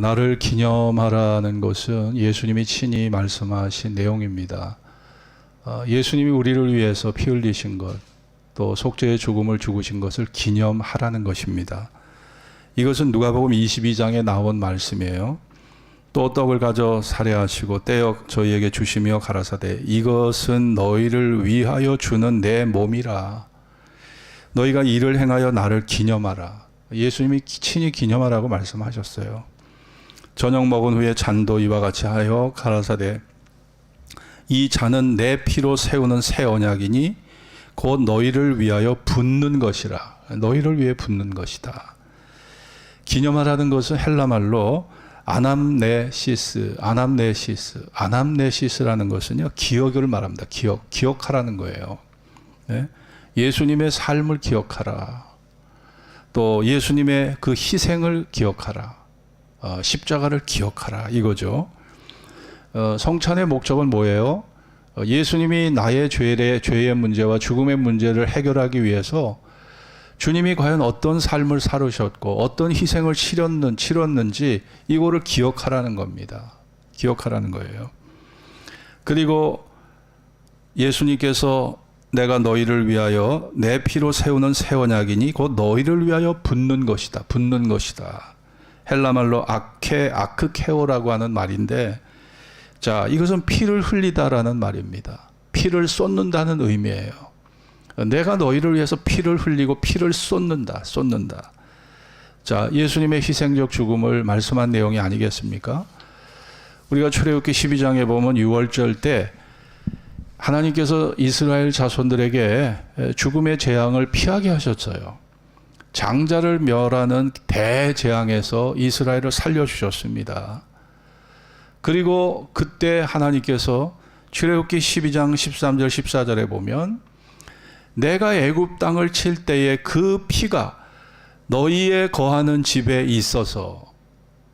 나를 기념하라는 것은 예수님이 친히 말씀하신 내용입니다. 예수님이 우리를 위해서 피 흘리신 것, 또 속죄의 죽음을 죽으신 것을 기념하라는 것입니다. 이것은 누가복음 22장에 나온 말씀이에요. 또 떡을 가져 살해하시고 떼어 저희에게 주시며 가라사대 이것은 너희를 위하여 주는 내 몸이라. 너희가 이를 행하여 나를 기념하라. 예수님이 친히 기념하라고 말씀하셨어요. 저녁 먹은 후에 잔도 이와 같이 하여 가라사대 이 잔은 내 피로 세우는 새 언약이니 곧 너희를 위하여 붓는 것이라. 너희를 위해 붓는 것이다. 기념하라는 것은 헬라말로 아남네시스라는 것은요, 기억을 말합니다. 기억하라는 거예요. 네? 예수님의 삶을 기억하라. 또 예수님의 그 희생을 기억하라. 십자가를 기억하라. 이거죠. 성찬의 목적은 뭐예요? 예수님이 나의 죄의 문제와 죽음의 문제를 해결하기 위해서 주님이 과연 어떤 삶을 살으셨고 어떤 희생을 치렀는지 이거를 기억하라는 겁니다. 기억하라는 거예요. 그리고 예수님께서 내가 너희를 위하여 내 피로 세우는 새 언약이니 곧 너희를 위하여 붓는 것이다. 붓는 것이다. 헬라말로 아크케오라고 하는 말인데, 자, 이것은 피를 흘리다라는 말입니다. 피를 쏟는다는 의미예요. 내가 너희를 위해서 피를 흘리고 피를 쏟는다. 자, 예수님의 희생적 죽음을 말씀한 내용이 아니겠습니까? 우리가 출애굽기 12장에 보면 6월절 때 하나님께서 이스라엘 자손들에게 죽음의 재앙을 피하게 하셨어요. 장자를 멸하는 대재앙에서 이스라엘을 살려주셨습니다. 그리고 그때 하나님께서 출애굽기 12장 13절 14절에 보면 내가 애굽 땅을 칠 때에 그 피가 너희의 거하는 집에 있어서,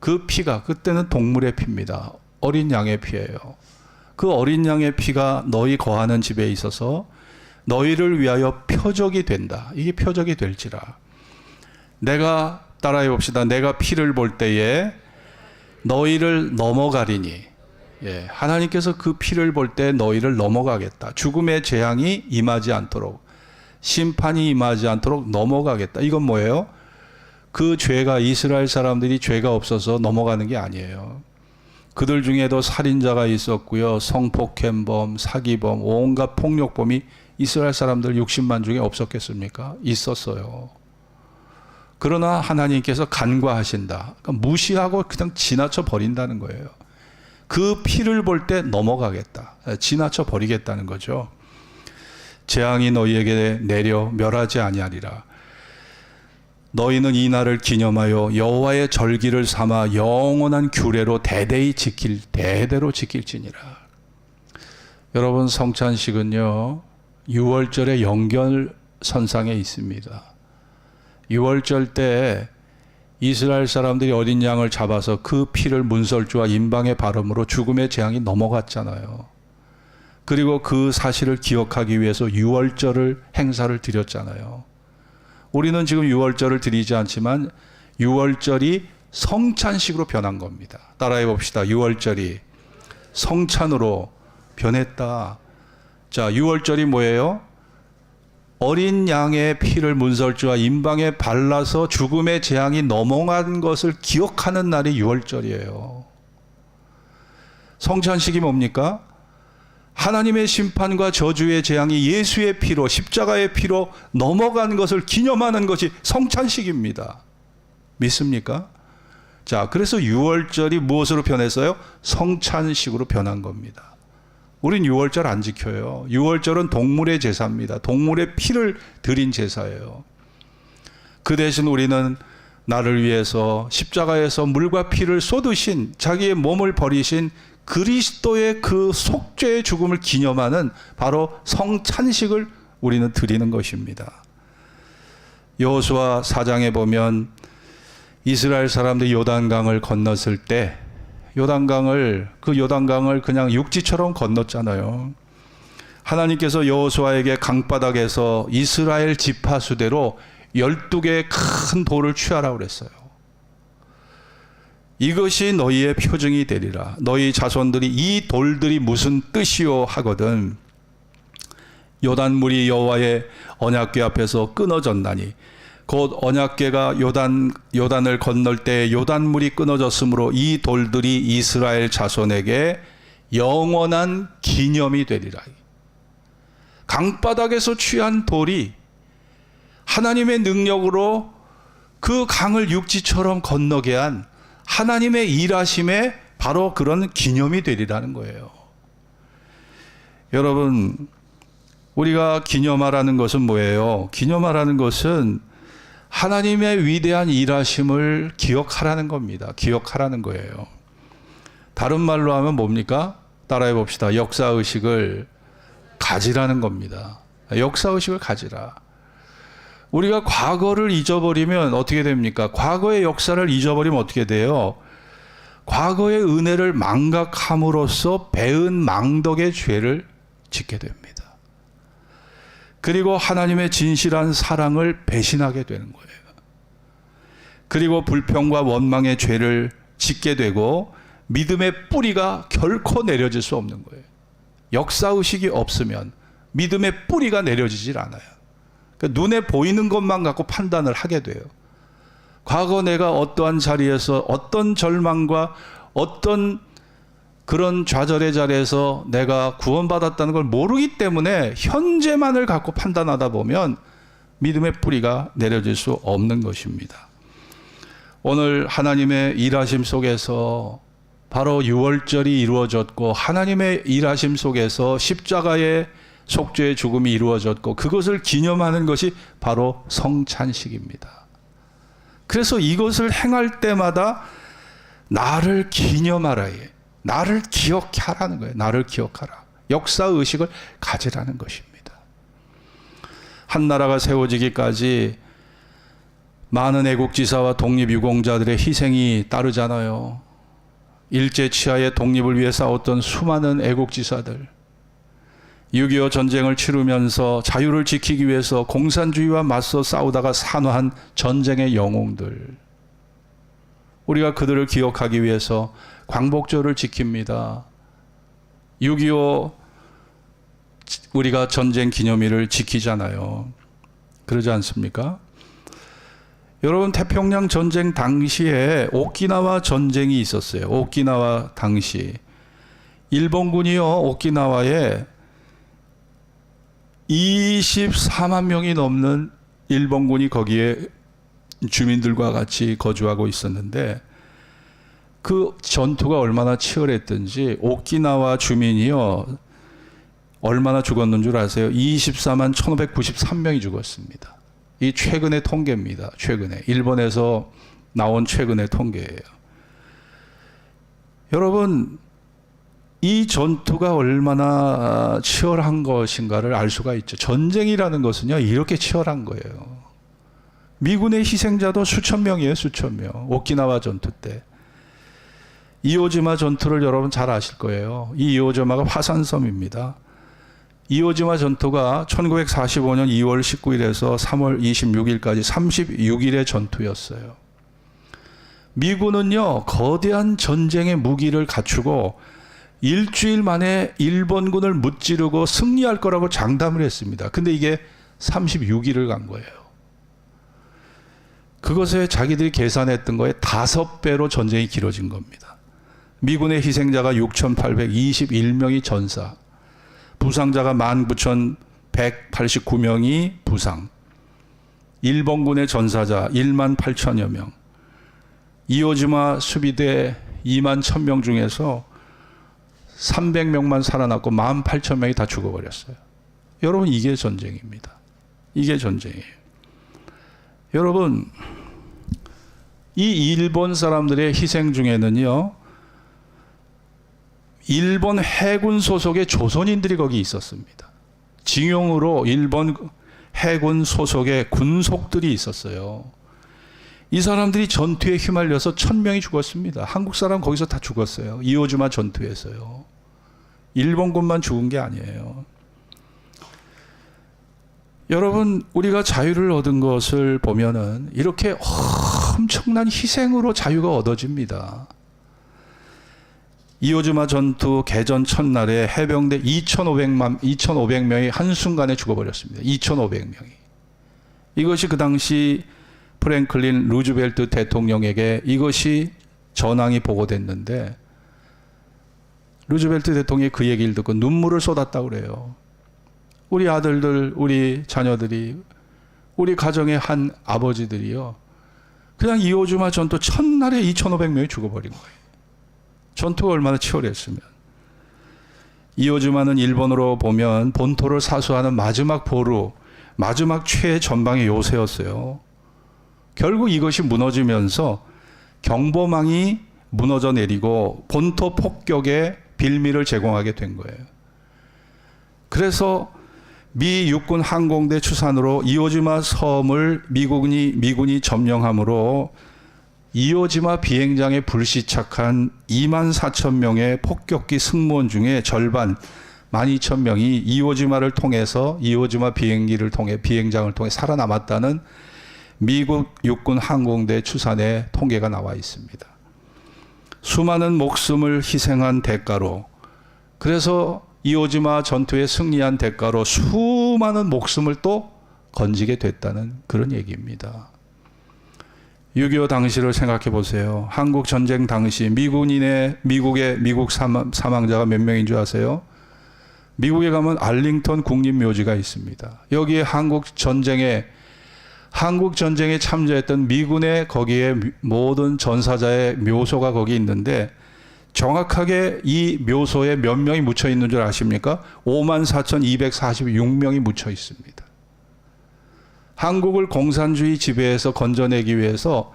그 피가 그때는 동물의 피입니다. 어린 양의 피예요. 그 어린 양의 피가 너희 거하는 집에 있어서 너희를 위하여 표적이 된다. 이게 표적이 될지라. 내가 따라해 봅시다. 내가 피를 볼 때에 너희를 넘어가리니. 예, 하나님께서 그 피를 볼 때 너희를 넘어가겠다. 죽음의 재앙이 임하지 않도록, 심판이 임하지 않도록 넘어가겠다. 이건 뭐예요? 그 죄가, 이스라엘 사람들이 죄가 없어서 넘어가는 게 아니에요. 그들 중에도 살인자가 있었고요. 성폭행범, 사기범, 온갖 폭력범이 이스라엘 사람들 60만 중에 없었겠습니까? 있었어요. 그러나 하나님께서 간과하신다. 그러니까 무시하고 그냥 지나쳐 버린다는 거예요. 그 피를 볼 때 넘어가겠다. 지나쳐 버리겠다는 거죠. 재앙이 너희에게 내려 멸하지 아니하리라. 너희는 이 날을 기념하여 여호와의 절기를 삼아 영원한 규례로 대대로 지킬지니라. 여러분, 성찬식은요 6월절의 연결선상에 있습니다. 6월절 때 이스라엘 사람들이 어린 양을 잡아서 그 피를 문설주와 임방의 바람으로 죽음의 재앙이 넘어갔잖아요. 그리고 그 사실을 기억하기 위해서 6월절을 행사를 드렸잖아요. 우리는 지금 6월절을 드리지 않지만 6월절이 성찬식으로 변한 겁니다. 따라해 봅시다. 6월절이 성찬으로 변했다. 자, 6월절이 뭐예요? 어린 양의 피를 문설주와 임방에 발라서 죽음의 재앙이 넘어간 것을 기억하는 날이 6월절이에요. 성찬식이 뭡니까? 하나님의 심판과 저주의 재앙이 예수의 피로, 십자가의 피로 넘어간 것을 기념하는 것이 성찬식입니다. 믿습니까? 자, 그래서 6월절이 무엇으로 변했어요? 성찬식으로 변한 겁니다. 우린 6월절 안 지켜요. 6월절은 동물의 제사입니다. 동물의 피를 드린 제사예요. 그 대신 우리는 나를 위해서 십자가에서 물과 피를 쏟으신, 자기의 몸을 버리신 그리스도의 그 속죄의 죽음을 기념하는 바로 성찬식을 우리는 드리는 것입니다. 여호수아 4장에 보면 이스라엘 사람들이 요단강을 건넜을 때 요단강을 그냥 육지처럼 건넜잖아요. 하나님께서 여호수아에게 강바닥에서 이스라엘 지파 수대로 12개의 큰 돌을 취하라고 그랬어요. 이것이 너희의 표징이 되리라. 너희 자손들이 이 돌들이 무슨 뜻이요 하거든 요단물이 여호와의 언약궤 앞에서 끊어졌나니 곧 언약궤가 요단을 건널 때 요단물이 끊어졌으므로 이 돌들이 이스라엘 자손에게 영원한 기념이 되리라. 강바닥에서 취한 돌이 하나님의 능력으로 그 강을 육지처럼 건너게 한 하나님의 일하심에 바로 그런 기념이 되리라는 거예요. 여러분, 우리가 기념하라는 것은 뭐예요? 기념하라는 것은 하나님의 위대한 일하심을 기억하라는 겁니다. 기억하라는 거예요. 다른 말로 하면 뭡니까? 따라해 봅시다. 역사의식을 가지라는 겁니다. 역사의식을 가지라. 우리가 과거를 잊어버리면 어떻게 됩니까? 과거의 역사를 잊어버리면 어떻게 돼요? 과거의 은혜를 망각함으로써 배은 망덕의 죄를 짓게 됩니다. 그리고 하나님의 진실한 사랑을 배신하게 되는 거예요. 그리고 불평과 원망의 죄를 짓게 되고 믿음의 뿌리가 결코 내려질 수 없는 거예요. 역사의식이 없으면 믿음의 뿌리가 내려지질 않아요. 그러니까 눈에 보이는 것만 갖고 판단을 하게 돼요. 과거 내가 어떠한 자리에서 어떤 절망과 어떤 그런 좌절의 자리에서 내가 구원받았다는 걸 모르기 때문에 현재만을 갖고 판단하다 보면 믿음의 뿌리가 내려질 수 없는 것입니다. 오늘 하나님의 일하심 속에서 바로 유월절이 이루어졌고 하나님의 일하심 속에서 십자가의 속죄의 죽음이 이루어졌고 그것을 기념하는 것이 바로 성찬식입니다. 그래서 이것을 행할 때마다 나를 기념하라. 나를 기억하라는 거예요. 나를 기억하라. 역사의식을 가지라는 것입니다. 한 나라가 세워지기까지 많은 애국지사와 독립유공자들의 희생이 따르잖아요. 일제치하의 독립을 위해 싸웠던 수많은 애국지사들, 6.25 전쟁을 치르면서 자유를 지키기 위해서 공산주의와 맞서 싸우다가 산화한 전쟁의 영웅들, 우리가 그들을 기억하기 위해서 광복절을 지킵니다. 6.25 우리가 전쟁 기념일을 지키잖아요. 그러지 않습니까? 여러분, 태평양 전쟁 당시에 오키나와 전쟁이 있었어요. 오키나와 당시 일본군이요, 오키나와에 24만 명이 넘는 일본군이 거기에 주민들과 같이 거주하고 있었는데 그 전투가 얼마나 치열했던지 오키나와 주민이요 얼마나 죽었는 줄 아세요? 24만 1593명이 죽었습니다. 이 최근의 통계입니다. 최근에 일본에서 나온 최근의 통계예요. 여러분, 이 전투가 얼마나 치열한 것인가를 알 수가 있죠. 전쟁이라는 것은요 이렇게 치열한 거예요. 미군의 희생자도 수천 명이에요. 수천 명. 오키나와 전투 때. 이오지마 전투를 여러분 잘 아실 거예요. 이 이오지마가 화산섬입니다. 이오지마 전투가 1945년 2월 19일에서 3월 26일까지 36일의 전투였어요. 미군은요 거대한 전쟁의 무기를 갖추고 일주일 만에 일본군을 무찌르고 승리할 거라고 장담을 했습니다. 근데 이게 36일을 간 거예요. 그것에 자기들이 계산했던 거에 5배로 전쟁이 길어진 겁니다. 미군의 희생자가 6,821명이 전사, 부상자가 19,189명이 부상, 일본군의 전사자 1만 8천여 명, 이오지마 수비대 2만 1,000명 중에서 300명만 살아났고 18,000명이 다 죽어버렸어요. 여러분, 이게 전쟁입니다. 이게 전쟁이에요. 여러분, 이 일본 사람들의 희생 중에는요 일본 해군 소속의 조선인들이 거기 있었습니다. 징용으로 일본 해군 소속의 군속들이 있었어요. 이 사람들이 전투에 휘말려서 1,000명이 죽었습니다. 한국 사람 거기서 다 죽었어요. 이오지마 전투에서요. 일본군만 죽은 게 아니에요. 여러분, 우리가 자유를 얻은 것을 보면은 이렇게 엄청난 희생으로 자유가 얻어집니다. 이오즈마 전투 개전 첫날에 해병대 2,500명이 한순간에 죽어버렸습니다. 2,500명이. 이것이 그 당시 프랭클린 루즈벨트 대통령에게 이것이 전황이 보고됐는데 루즈벨트 대통령이 그 얘기를 듣고 눈물을 쏟았다고 그래요. 우리 아들들, 우리 자녀들이, 우리 가정의 한 아버지들이요. 그냥 이오즈마 전투 첫날에 2,500명이 죽어버린 거예요. 전투가 얼마나 치열했으면. 이오즈마는 일본어로 보면 본토를 사수하는 마지막 보루, 마지막 최전방의 요새였어요. 결국 이것이 무너지면서 경보망이 무너져 내리고 본토 폭격의 빌미를 제공하게 된 거예요. 그래서 미 육군 항공대 추산으로 이오지마 섬을 미군이 점령함으로 이오지마 비행장에 불시착한 24,000명의 폭격기 승무원 중에 절반 12,000명이 이오지마를 통해서 이오지마 비행장을 통해 살아남았다는 미국 육군 항공대 추산의 통계가 나와 있습니다. 수많은 목숨을 희생한 대가로, 그래서 이오지마 전투에 승리한 대가로 수많은 목숨을 또 건지게 됐다는 그런 얘기입니다. 6.25 당시를 생각해 보세요. 한국 전쟁 당시 미국 사망자가 몇 명인 줄 아세요? 미국에 가면 알링턴 국립묘지가 있습니다. 여기에 한국 전쟁에 참전했던 미군의 거기에 모든 전사자의 묘소가 거기 있는데 정확하게 이 묘소에 몇 명이 묻혀 있는 줄 아십니까? 54,246명이 묻혀 있습니다. 한국을 공산주의 지배에서 건져내기 위해서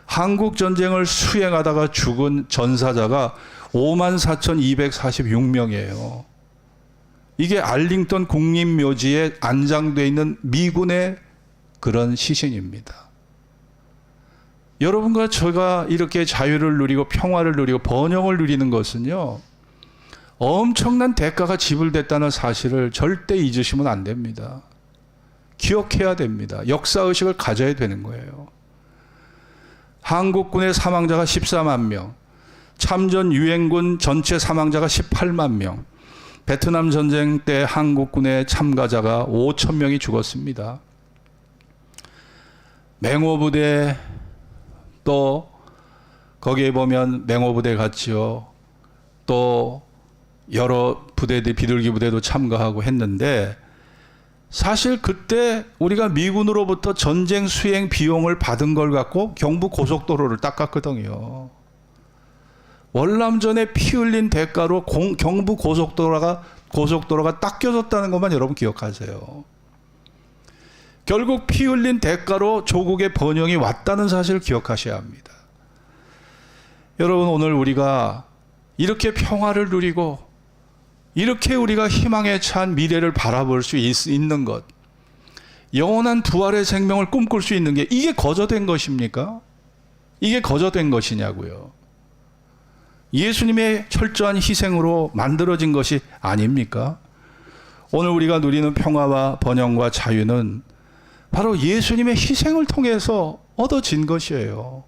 한국 전쟁을 수행하다가 죽은 전사자가 54,246명이에요. 이게 알링턴 국립묘지에 안장되어 있는 미군의 그런 시신입니다. 여러분과 제가 이렇게 자유를 누리고 평화를 누리고 번영을 누리는 것은요, 엄청난 대가가 지불됐다는 사실을 절대 잊으시면 안 됩니다. 기억해야 됩니다. 역사의식을 가져야 되는 거예요. 한국군의 사망자가 14만 명, 참전 유엔군 전체 사망자가 18만 명, 베트남 전쟁 때 한국군의 참가자가 5,000명이 죽었습니다. 맹호부대, 또 거기에 보면 맹호부대 같지요. 또 여러 부대들, 비둘기 부대도 참가하고 했는데 사실 그때 우리가 미군으로부터 전쟁 수행 비용을 받은 걸 갖고 경부 고속도로를 닦았거든요. 월남전에 피 흘린 대가로 경부 고속도로가 닦여졌다는 것만 여러분 기억하세요. 결국 피 흘린 대가로 조국의 번영이 왔다는 사실을 기억하셔야 합니다. 여러분, 오늘 우리가 이렇게 평화를 누리고 이렇게 우리가 희망에 찬 미래를 바라볼 수 있는 것, 영원한 부활의 생명을 꿈꿀 수 있는 게 이게 거저된 것입니까? 이게 거저된 것이냐고요. 예수님의 철저한 희생으로 만들어진 것이 아닙니까? 오늘 우리가 누리는 평화와 번영과 자유는 바로 예수님의 희생을 통해서 얻어진 것이에요.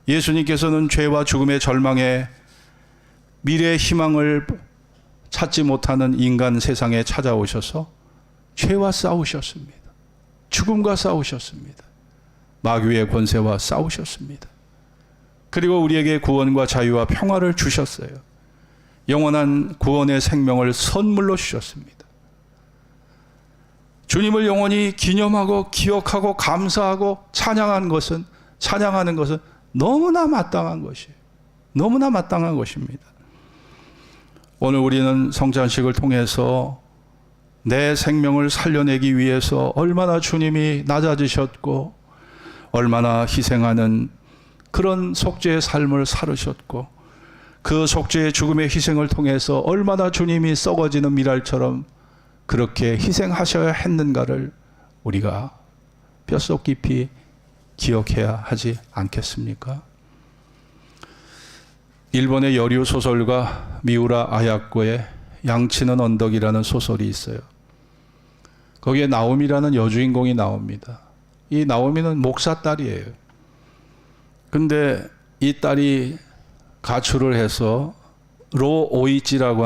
예수님께서는 죄와 죽음의 절망에 미래의 희망을 찾지 못하는 인간 세상에 찾아오셔서 죄와 싸우셨습니다. 죽음과 싸우셨습니다. 마귀의 권세와 싸우셨습니다. 그리고 우리에게 구원과 자유와 평화를 주셨어요. 영원한 구원의 생명을 선물로 주셨습니다. 주님을 영원히 기념하고 기억하고 감사하고 찬양하는 것은 너무나 마땅한 것이에요. 너무나 마땅한 것입니다. 오늘 우리는 성찬식을 통해서 내 생명을 살려내기 위해서 얼마나 주님이 낮아지셨고 얼마나 희생하는 그런 속죄의 삶을 살으셨고 그 속죄의 죽음의 희생을 통해서 얼마나 주님이 썩어지는 밀알처럼 그렇게 희생하셔야 했는가를 우리가 뼛속 깊이 기억해야 하지 않겠습니까? 일본의 여류 소설가 미우라 아야코의 양치는 언덕이라는 소설이 있어요. 거기에 나오미라는 여주인공이 나옵니다. 이 나오미는 목사 딸이에요. 근데 이 딸이 가출을 해서 료 오이치라고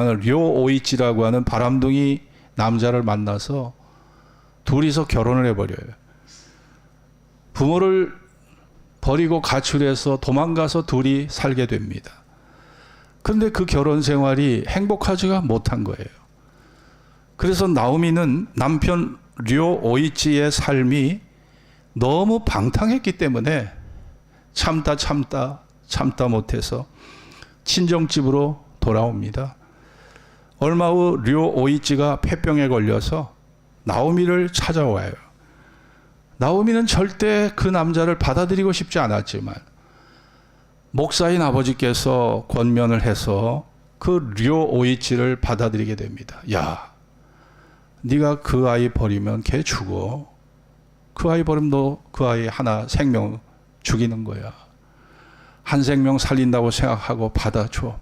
하는 바람둥이 남자를 만나서 둘이서 결혼을 해버려요. 부모를 버리고 가출해서 도망가서 둘이 살게 됩니다. 그런데 그 결혼 생활이 행복하지가 못한 거예요. 그래서 나오미는 남편 료 오이치의 삶이 너무 방탕했기 때문에 참다 못해서 친정집으로 돌아옵니다. 얼마 후 료 오이치가 폐병에 걸려서 나오미를 찾아와요. 나오미는 절대 그 남자를 받아들이고 싶지 않았지만 목사인 아버지께서 권면을 해서 그 료 오이치를 받아들이게 됩니다. 야, 네가 그 아이 버리면 걔 죽어. 그 아이 버리면 너 그 아이 하나 생명 죽이는 거야. 한 생명 살린다고 생각하고 받아줘.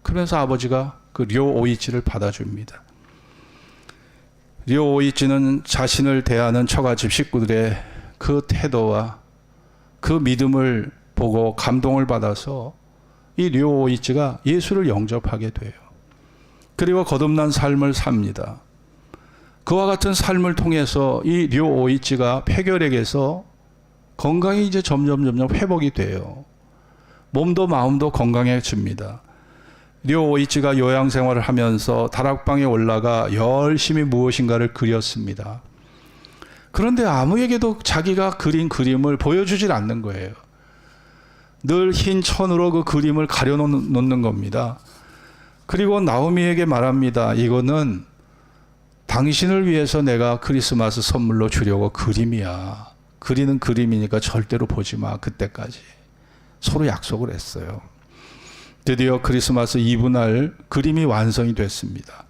그러면서 아버지가 그 료 오이치를 받아줍니다. 료 오이치는 자신을 대하는 처가집 식구들의 그 태도와 그 믿음을 보고 감동을 받아서 이 료 오이치가 예수를 영접하게 돼요. 그리고 거듭난 삶을 삽니다. 그와 같은 삶을 통해서 이 료 오이치가 폐결핵에서 건강이 이제 점점 회복이 돼요. 몸도 마음도 건강해집니다. 료 오이치가 요양 생활을 하면서 다락방에 올라가 열심히 무엇인가를 그렸습니다. 그런데 아무에게도 자기가 그린 그림을 보여주질 않는 거예요. 늘 흰 천으로 그 그림을 가려놓는 겁니다. 그리고 나오미에게 말합니다. 이거는 당신을 위해서 내가 크리스마스 선물로 주려고 그림이야. 그리는 그림이니까 절대로 보지 마. 그때까지. 서로 약속을 했어요. 드디어 크리스마스 이브 날 그림이 완성이 됐습니다.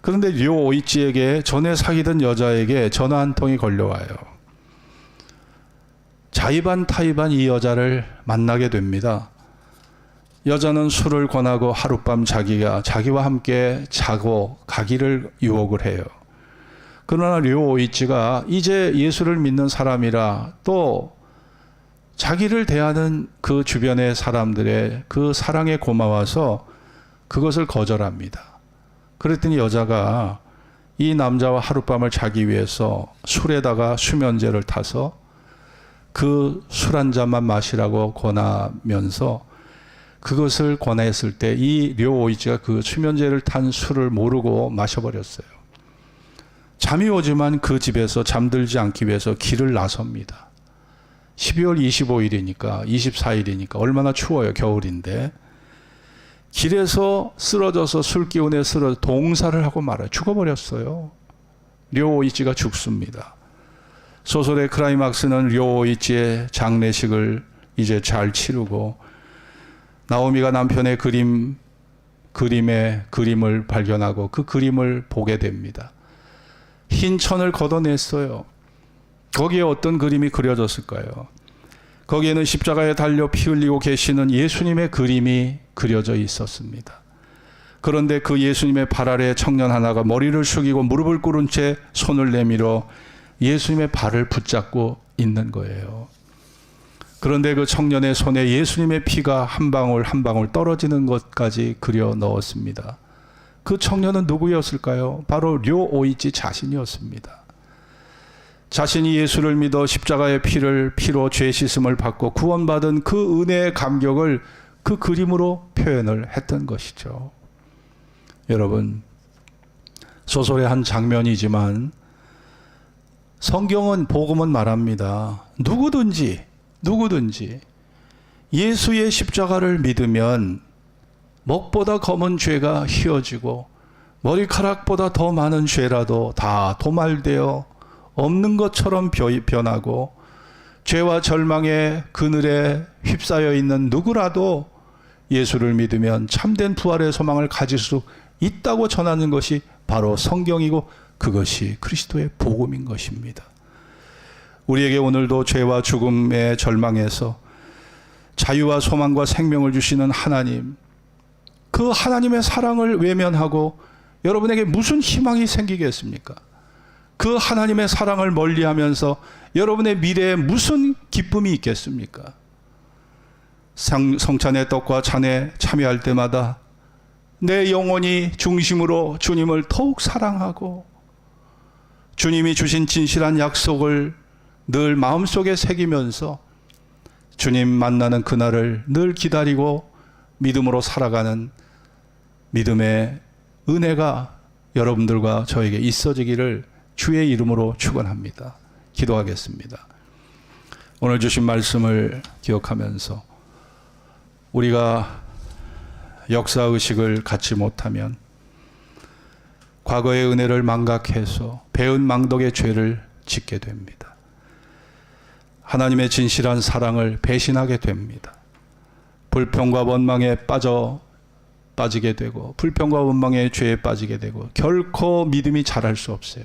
그런데 료 오이치에게 전에 사귀던 여자에게 전화 한 통이 걸려와요. 자의반 타의반 이 여자를 만나게 됩니다. 여자는 술을 권하고 하룻밤 자기와 함께 자고 가기를 유혹을 해요. 그러나 료 오이치가 이제 예수를 믿는 사람이라 또 자기를 대하는 그 주변의 사람들의 그 사랑에 고마워서 그것을 거절합니다. 그랬더니 여자가 이 남자와 하룻밤을 자기 위해서 술에다가 수면제를 타서 그 술 한 잔만 마시라고 권하면서 그것을 권했을 때 이 료 오이치가 그 수면제를 탄 술을 모르고 마셔버렸어요. 잠이 오지만 그 집에서 잠들지 않기 위해서 길을 나섭니다. 12월 25일이니까 24일이니까 얼마나 추워요. 겨울인데. 길에서 쓰러져서 술기운에 쓰러져 동사를 하고 말아요. 죽어버렸어요. 료 오이치가 죽습니다. 소설의 클라이막스는 료 오이치의 장례식을 이제 잘 치르고 나오미가 남편의 그림을 발견하고 그 그림을 보게 됩니다. 흰 천을 걷어냈어요. 거기에 어떤 그림이 그려졌을까요? 거기에는 십자가에 달려 피 흘리고 계시는 예수님의 그림이 그려져 있었습니다. 그런데 그 예수님의 발 아래 청년 하나가 머리를 숙이고 무릎을 꿇은 채 손을 내밀어 예수님의 발을 붙잡고 있는 거예요. 그런데 그 청년의 손에 예수님의 피가 한 방울 한 방울 떨어지는 것까지 그려 넣었습니다. 그 청년은 누구였을까요? 바로 료 오이치 자신이었습니다. 자신이 예수를 믿어 십자가의 피로 죄 씻음을 받고 구원받은 그 은혜의 감격을 그 그림으로 표현을 했던 것이죠. 여러분, 소설의 한 장면이지만 성경은 복음은 말합니다. 누구든지 예수의 십자가를 믿으면 먹보다 검은 죄가 휘어지고 머리카락보다 더 많은 죄라도 다 도말되어 없는 것처럼 변하고 죄와 절망의 그늘에 휩싸여 있는 누구라도 예수를 믿으면 참된 부활의 소망을 가질 수 있다고 전하는 것이 바로 성경이고 그것이 그리스도의 복음인 것입니다. 우리에게 오늘도 죄와 죽음의 절망에서 자유와 소망과 생명을 주시는 하나님, 그 하나님의 사랑을 외면하고 여러분에게 무슨 희망이 생기겠습니까? 그 하나님의 사랑을 멀리하면서 여러분의 미래에 무슨 기쁨이 있겠습니까? 성찬의 떡과 잔에 참여할 때마다 내 영혼이 중심으로 주님을 더욱 사랑하고 주님이 주신 진실한 약속을 늘 마음속에 새기면서 주님 만나는 그날을 늘 기다리고 믿음으로 살아가는 믿음의 은혜가 여러분들과 저에게 있어지기를 주의 이름으로 축원합니다. 기도하겠습니다. 오늘 주신 말씀을 기억하면서 우리가 역사의식을 갖지 못하면 과거의 은혜를 망각해서 배은 망덕의 죄를 짓게 됩니다. 하나님의 진실한 사랑을 배신하게 됩니다. 불평과 원망에 빠지게 되고 불평과 원망의 죄에 빠지게 되고 결코 믿음이 자랄 수 없어요.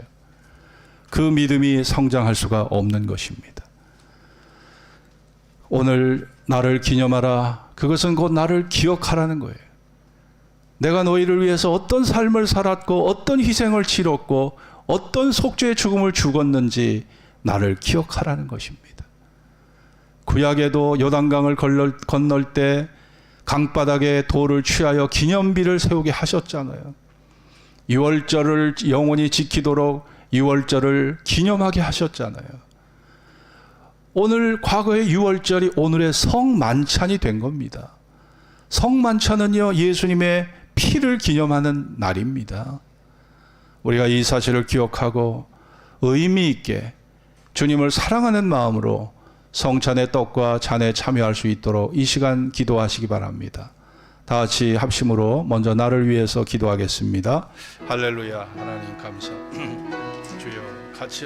그 믿음이 성장할 수가 없는 것입니다. 오늘 나를 기념하라. 그것은 곧 나를 기억하라는 거예요. 내가 너희를 위해서 어떤 삶을 살았고 어떤 희생을 치렀고 어떤 속죄의 죽음을 죽었는지 나를 기억하라는 것입니다. 구약에도 요단강을 건널 때 강바닥에 돌을 취하여 기념비를 세우게 하셨잖아요. 유월절을 영원히 지키도록 유월절을 기념하게 하셨잖아요. 오늘 과거의 유월절이 오늘의 성만찬이 된 겁니다. 성만찬은요, 예수님의 피를 기념하는 날입니다. 우리가 이 사실을 기억하고 의미 있게 주님을 사랑하는 마음으로 성찬의 떡과 잔에 참여할 수 있도록 이 시간 기도하시기 바랍니다. 다 같이 합심으로 먼저 나를 위해서 기도하겠습니다. 할렐루야. 하나님 감사. 주여 같이 하시